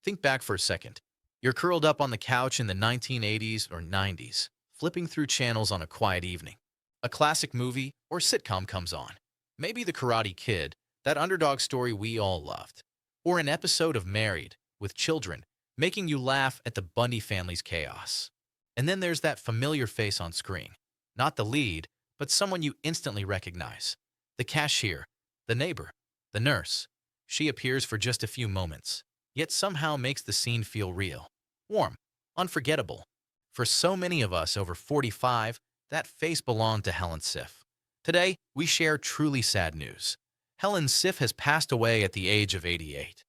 Think back for a second. You're curled up on the couch in the 1980s or 90s, flipping through channels on a quiet evening. A classic movie or sitcom comes on. Maybe The Karate Kid, that underdog story we all loved. Or an episode of Married, with children, making you laugh at the Bundy family's chaos. And then there's that familiar face on screen. Not the lead, but someone you instantly recognize. The cashier, the neighbor, the nurse. She appears for just a few moments, yet somehow makes the scene feel real, warm, unforgettable. For so many of us over 45, that face belonged to Helen Siff. Today, we share truly sad news. Helen Siff has passed away at the age of 88.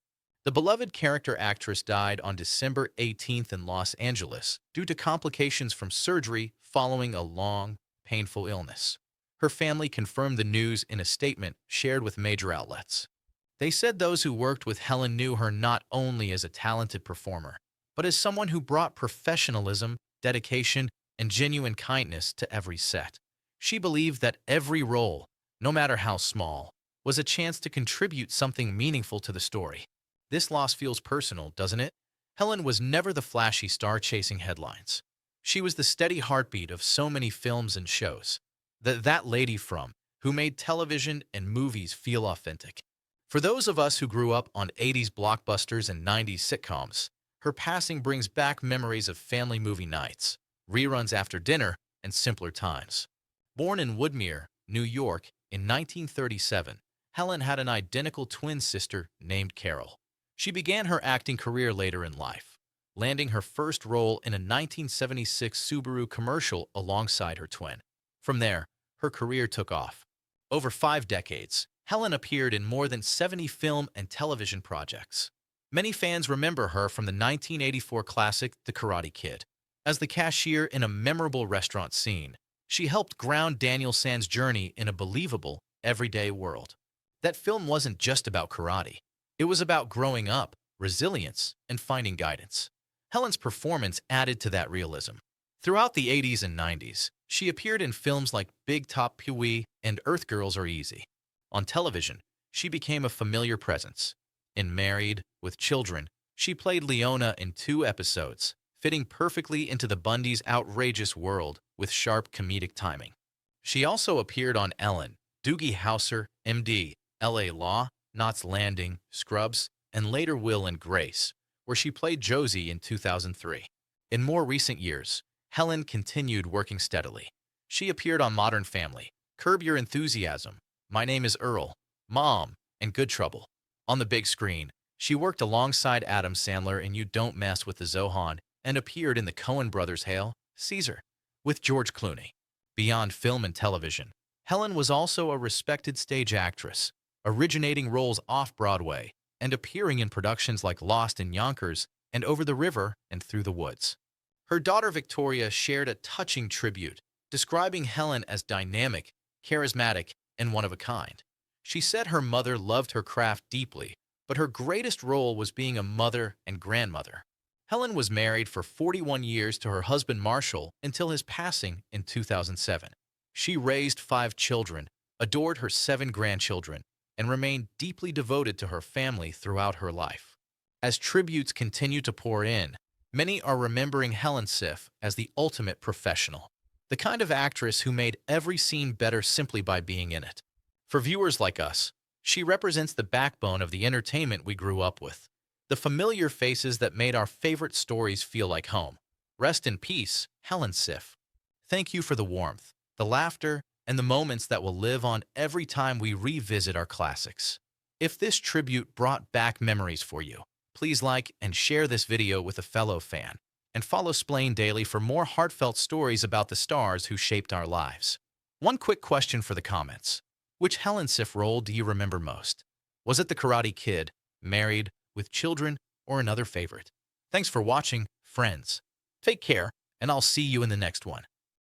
The beloved character actress died on December 18th in Los Angeles due to complications from surgery following a long, painful illness. Her family confirmed the news in a statement shared with major outlets. They said those who worked with Helen knew her not only as a talented performer, but as someone who brought professionalism, dedication, and genuine kindness to every set. She believed that every role, no matter how small, was a chance to contribute something meaningful to the story. This loss feels personal, doesn't it? Helen was never the flashy star chasing headlines. She was the steady heartbeat of so many films and shows. That lady who made television and movies feel authentic. For those of us who grew up on 80s blockbusters and 90s sitcoms, her passing brings back memories of family movie nights, reruns after dinner, and simpler times. Born in Woodmere, New York, in 1937, Helen had an identical twin sister named Carol. She began her acting career later in life, landing her first role in a 1976 Subaru commercial alongside her twin. From there, her career took off. Over 5 decades, Helen appeared in more than 70 film and television projects. Many fans remember her from the 1984 classic The Karate Kid. As the cashier in a memorable restaurant scene, she helped ground Daniel San's journey in a believable, everyday world. That film wasn't just about karate. It was about growing up, resilience, and finding guidance. Helen's performance added to that realism. Throughout the 80s and 90s, she appeared in films like Big Top Pee-wee and Earth Girls Are Easy. On television, she became a familiar presence. In Married, with Children, she played Leona in 2 episodes, fitting perfectly into the Bundys' outrageous world with sharp comedic timing. She also appeared on Ellen, Doogie Howser, MD, LA Law, Knots Landing, Scrubs, and later Will and Grace, where she played Josie in 2003. In more recent years, Helen continued working steadily. She appeared on Modern Family, Curb Your Enthusiasm, My Name is Earl, Mom, and Good Trouble. On the big screen, she worked alongside Adam Sandler in You Don't Mess with the Zohan and appeared in the Coen brothers' Hail, Caesar, with George Clooney. Beyond film and television, Helen was also a respected stage actress, originating roles off-Broadway and appearing in productions like Lost in Yonkers and Over the River and Through the Woods. Her daughter Victoria shared a touching tribute, describing Helen as dynamic, charismatic, and one of a kind. She said her mother loved her craft deeply, but her greatest role was being a mother and grandmother. Helen was married for 41 years to her husband Marshall until his passing in 2007. She raised 5 children, adored her 7 grandchildren, and remained deeply devoted to her family throughout her life. As tributes continue to pour in, many are remembering Helen Siff as the ultimate professional, the kind of actress who made every scene better simply by being in it. For viewers like us, she represents the backbone of the entertainment we grew up with, the familiar faces that made our favorite stories feel like home. Rest in peace, Helen Siff. Thank you for the warmth, the laughter, and the moments that will live on every time we revisit our classics. If this tribute brought back memories for you, please like and share this video with a fellow fan, and follow Xplained Daily for more heartfelt stories about the stars who shaped our lives. One quick question for the comments. Which Helen Siff role do you remember most? Was it The Karate Kid, Married, with Children, or another favorite? Thanks for watching, friends. Take care, and I'll see you in the next one.